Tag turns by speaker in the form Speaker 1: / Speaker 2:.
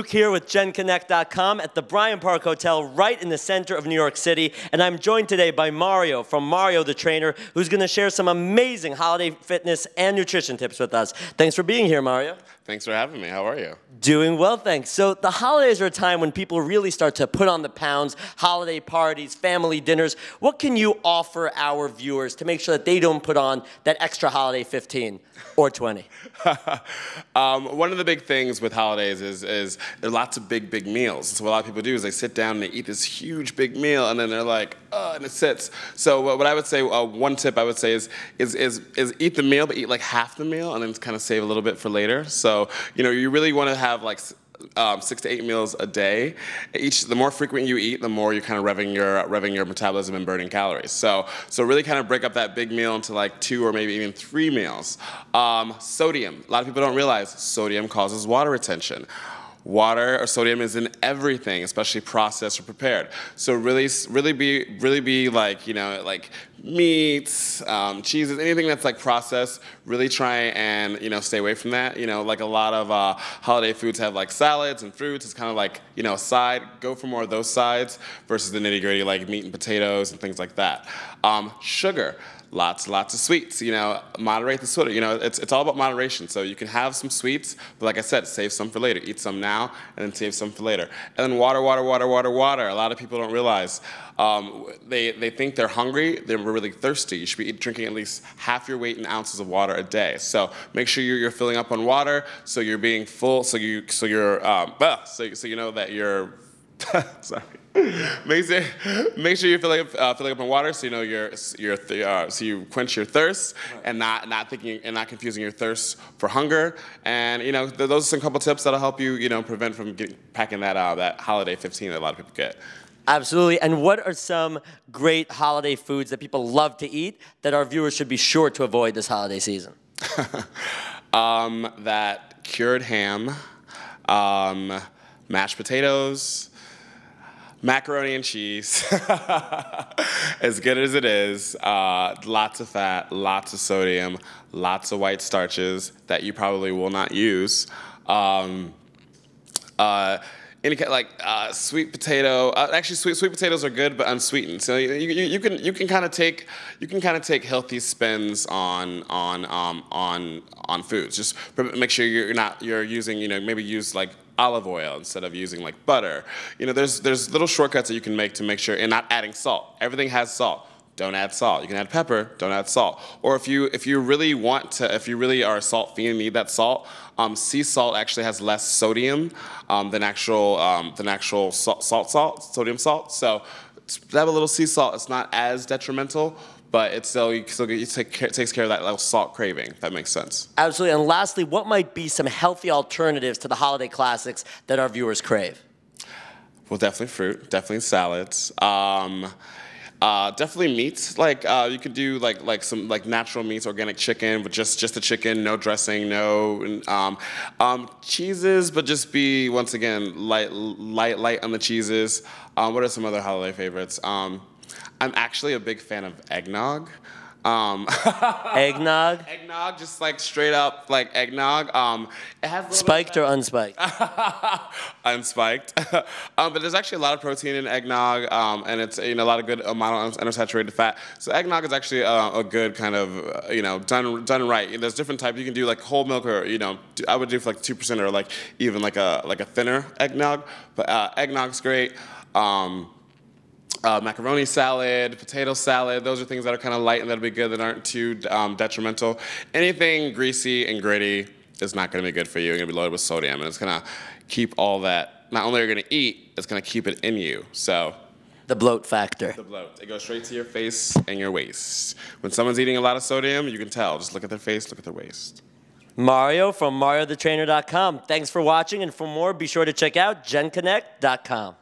Speaker 1: Luke here with genConnect.com at the Bryant Park Hotel right in the center of New York City. And I'm joined today by Mario from Mario the Trainer, who's going to share some amazing holiday fitness and nutrition tips with us. Thanks for being here, Mario.
Speaker 2: Thanks for having me. How are you?
Speaker 1: Doing well, thanks. So the holidays are a time when people really start to put on the pounds, holiday parties, family dinners. What can you offer our viewers to make sure that they don't put on that extra holiday 15 or 20?
Speaker 2: One of the big things with holidays is there are lots of big meals. So what a lot of people do is they sit down and they eat this huge big meal, and then they're like, oh, and it sits. So what I would say, one tip I would say is eat the meal, but eat like half the meal, and then kind of save a little bit for later. So you really want to have like 6 to 8 meals a day. The more frequent you eat, the more you're kind of revving your metabolism and burning calories. So really kind of break up that big meal into like 2 or maybe even 3 meals. Sodium. A lot of people don't realize sodium causes water retention. Water or sodium is in everything, especially processed or prepared. So really be like, like meats, cheeses, anything that's like processed. Really try and stay away from that. Like a lot of holiday foods have like salads and fruits. It's kind of like a side. Go for more of those sides versus the nitty gritty like meat and potatoes and things like that. Sugar. Lots of sweets, moderate the soda. It's all about moderation. So you can have some sweets, but like I said, save some for later. Eat some now, and then save some for later. And then water. A lot of people don't realize. They think they're hungry, they're really thirsty. You should be drinking at least half your weight in ounces of water a day. So make sure you're filling up on water, so you're being full, so you know that you're, sorry. Make sure you're filling up on water, so so you quench your thirst, and not confusing your thirst for hunger. And those are some couple tips that'll help you prevent from packing that holiday 15 that a lot of people get.
Speaker 1: Absolutely. And what are some great holiday foods that people love to eat that our viewers should be sure to avoid this holiday season?
Speaker 2: That cured ham, mashed potatoes, macaroni and cheese, as good as it is, lots of fat, lots of sodium, lots of white starches that you probably will not use. Sweet potato. Actually, sweet potatoes are good, but unsweetened. So you can kind of take healthy spins on foods. Just make sure you're using maybe use like olive oil instead of using like butter. There's little shortcuts that you can make to make sure, and not adding salt. Everything has salt. Don't add salt. You can add pepper. Don't add salt. Or if you really are a salt fiend and need that salt, sea salt actually has less sodium than actual sodium salt. So have a little sea salt. It's not as detrimental, but it takes care of that little salt craving, if that makes sense.
Speaker 1: Absolutely. And lastly, what might be some healthy alternatives to the holiday classics that our viewers crave?
Speaker 2: Well, definitely fruit, definitely salads. Definitely meats. Like you could do like some natural meats, organic chicken, but just the chicken, no dressing, no cheeses, but just be once again light on the cheeses. What are some other holiday favorites? I'm actually a big fan of eggnog.
Speaker 1: Eggnog?
Speaker 2: Eggnog, just like straight up like eggnog. It has
Speaker 1: spiked or unspiked?
Speaker 2: Unspiked. But there's actually a lot of protein in eggnog, and it's a lot of good monounsaturated fat. So eggnog is actually a good kind of done right. There's different types. You can do like whole milk, or I would do for like 2% or like even like a thinner eggnog. But eggnog's great. Macaroni salad, potato salad, those are things that are kind of light and that'll be good, that aren't too detrimental. Anything greasy and gritty is not going to be good for you. You're going to be loaded with sodium, and it's going to keep all that. Not only are you going to eat, it's going to keep it in you. So
Speaker 1: the bloat factor.
Speaker 2: The bloat. It goes straight to your face and your waist. When someone's eating a lot of sodium, you can tell. Just look at their face, look at their waist.
Speaker 1: Mario from MarioTheTrainer.com. Thanks for watching, and for more, be sure to check out genConnect.com.